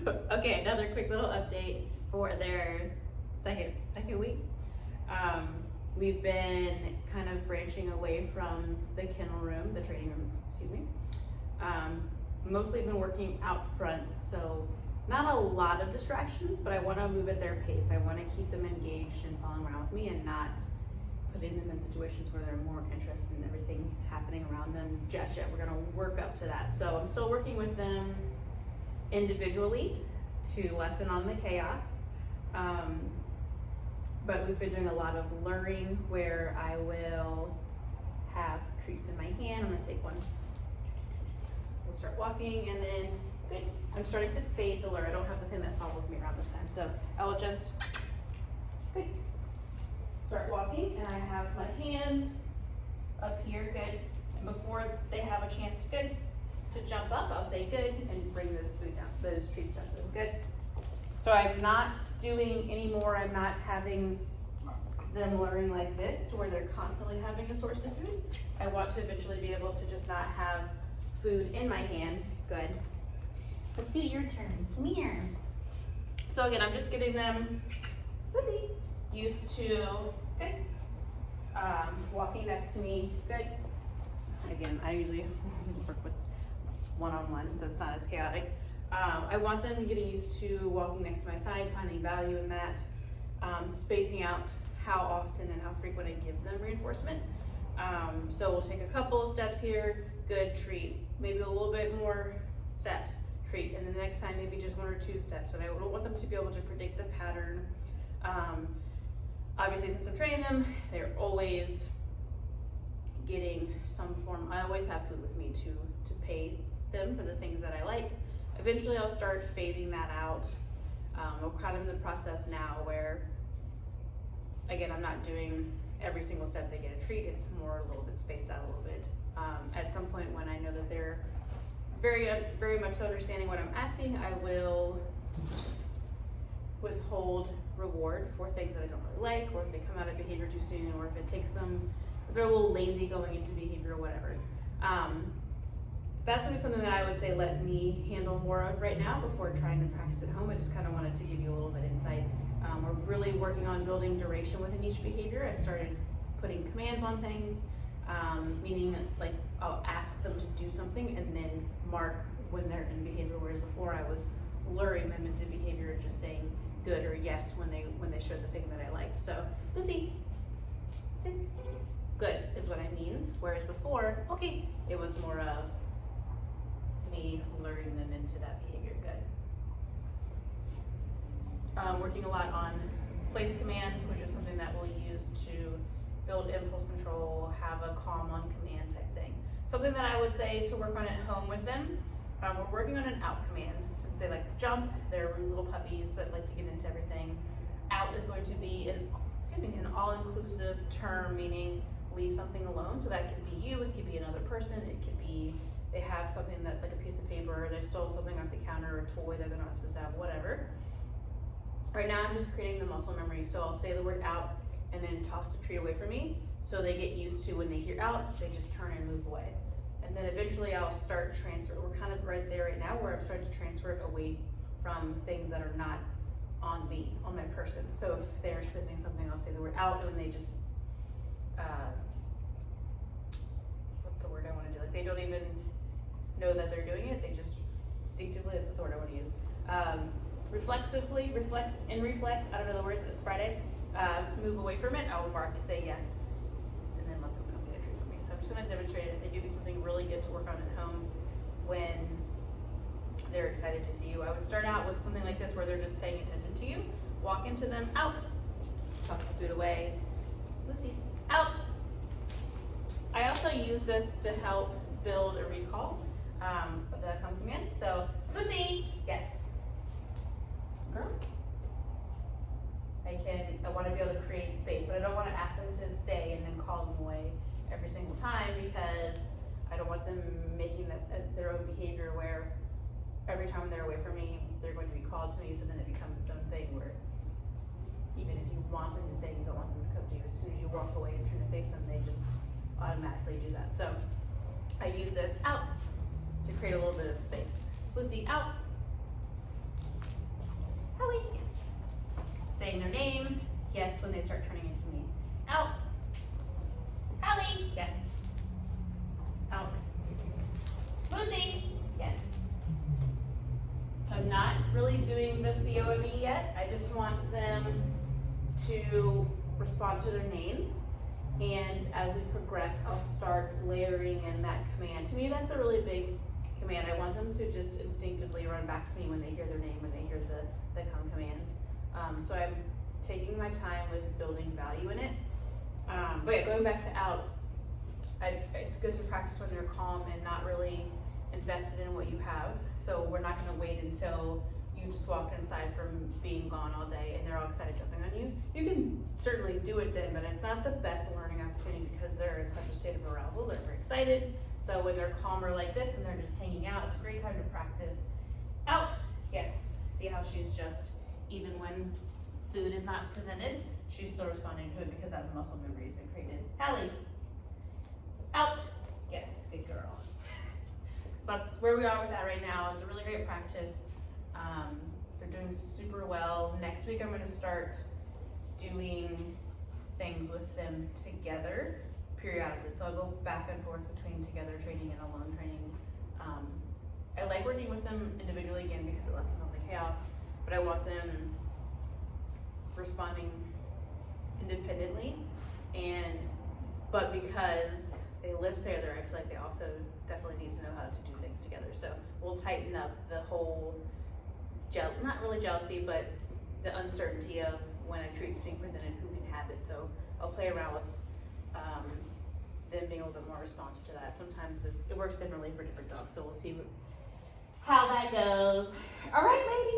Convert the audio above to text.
Okay, another quick little update for their second week. We've been kind of branching away from the kennel room, the training room, excuse me. Mostly been working out front, so not a lot of distractions, but I want to move at their pace. I want to keep them engaged and following around with me and not putting them in situations where they're more interested in everything happening around them just yet. We're going to work up to that. So I'm still working with them individually to lessen on the chaos. But we've been doing a lot of luring where I will have treats in my hand. I'm going to take one. We'll start walking, and then good. I'm starting to fade the lure. I don't have the thing that follows me around this time, so I will just good. Start walking, and I have my hand up here, good. And before they have a chance, good, to jump up, I'll say good and bring this food down, those treats down to them, good. So I'm not doing anymore. I'm not having them luring like this to where they're constantly having a source of food. I want to eventually be able to just not have food in my hand, good. Let's do your turn, come here. So again, I'm just getting them used to, good, walking next to me, good. Again, I usually work with one-on-one, so it's not as chaotic. I want them getting used to walking next to my side, finding value in that, spacing out how often and how frequent I give them reinforcement. So we'll take a couple of steps here, good, treat, maybe a little bit more steps, treat, and then the next time maybe just 1 or 2 steps. And I want them to be able to predict the pattern. Obviously, since I'm training them, they're always getting some form. I always have food with me to pay them for the things that I like. Eventually, I'll start fading that out. We're kind of in the process now where, again, I'm not doing every single step they get a treat. It's more a little bit spaced out a little bit. At some point when I know that they're very much so understanding what I'm asking, I will withhold reward for things that I don't really like, or if they come out of behavior too soon, or if it takes them, if they're a little lazy going into behavior or whatever. That's gonna be something that I would say let me handle more of right now before trying to practice at home. I just kind of wanted to give you a little bit of insight. We're really working on building duration within each behavior. I started putting commands on things, meaning like I'll ask them to do something and then mark when they're in behavior, whereas before I was luring them into behavior, just saying good or yes when they showed the thing that I liked. So Lucy, sit. Good is what I mean. Whereas before, okay, it was more of me luring them into that behavior. Good. Working a lot on place command, which is something that we'll use to build impulse control, have a calm on command type thing. Something that I would say to work on at home with them, we're working on an out command. Since they like to jump, they're little puppies that like to get into everything. Out is going to be an all-inclusive term, meaning leave something alone. So that could be you, it could be another person, it could be they have something that like a piece of paper, or they stole something off the counter, or a toy that they're not supposed to have, whatever. Right now I'm just creating the muscle memory. So I'll say the word out and then toss the treat away from me. So they get used to when they hear out, they just turn and move away. And then eventually I'll start transfer. We're kind of right there right now where I'm starting to transfer it away from things that are not on me, on my person. So if they're sniffing something, I'll say the word out, and they just, what's the word I want to do? Like they don't even know that they're doing it. They just instinctively, that's the word I want to use. Reflexively, reflex, I don't know the words, it's Friday. Move away from it, I'll mark to say yes, and then let them come get a treat from me. So I'm just gonna demonstrate it. I think it'd be something really good to work on at home when they're excited to see you. I would start out with something like this where they're just paying attention to you. Walk into them, out. Toss the food away. Lucy, out. I also use this to help build a recall of the come command. So, Lucy, yes. Girl. I want to be able to create space, but I don't want to ask them to stay and then call them away every single time, because I don't want them making their own behavior where every time they're away from me, they're going to be called to me, so then it becomes its own thing where even if you want them to say you don't want them to come to you, as soon as you walk away and turn to face them, they just automatically do that. So I use this out to create a little bit of space. Lucy, out. saying their name, yes, when they start turning into me. Out. Halle, yes. Out. Lucy, yes. I'm not really doing the COME yet. I just want them to respond to their names. And as we progress, I'll start layering in that command. To me, that's a really big command. I want them to just instinctively run back to me when they hear their name, when they hear the come command. So I'm taking my time with building value in it. But yeah, going back to out, it's good to practice when they're calm and not really invested in what you have. So we're not gonna wait until you just walked inside from being gone all day and they're all excited jumping on you. You can certainly do it then, but it's not the best learning opportunity because they're in such a state of arousal. They're very excited. So when they're calmer like this and they're just hanging out, it's a great time to practice. Out, yes. See how she's just, even when food is not presented, she's still responding to it because that muscle memory has been created. Halle, out, yes, good girl. So that's where we are with that right now. It's a really great practice. They're doing super well. Next week I'm going to start doing things with them together periodically. So I'll go back and forth between together training and alone training. I like working with them individually again because it lessens on the chaos, but I want them responding independently, but because they live together, I feel like they also definitely need to know how to do things together. So we'll tighten up the whole not really jealousy, but the uncertainty of when a treat's being presented, who can have it. So I'll play around with them being a little bit more responsive to that. Sometimes it works differently for different dogs, so we'll see how that goes. All right, ladies.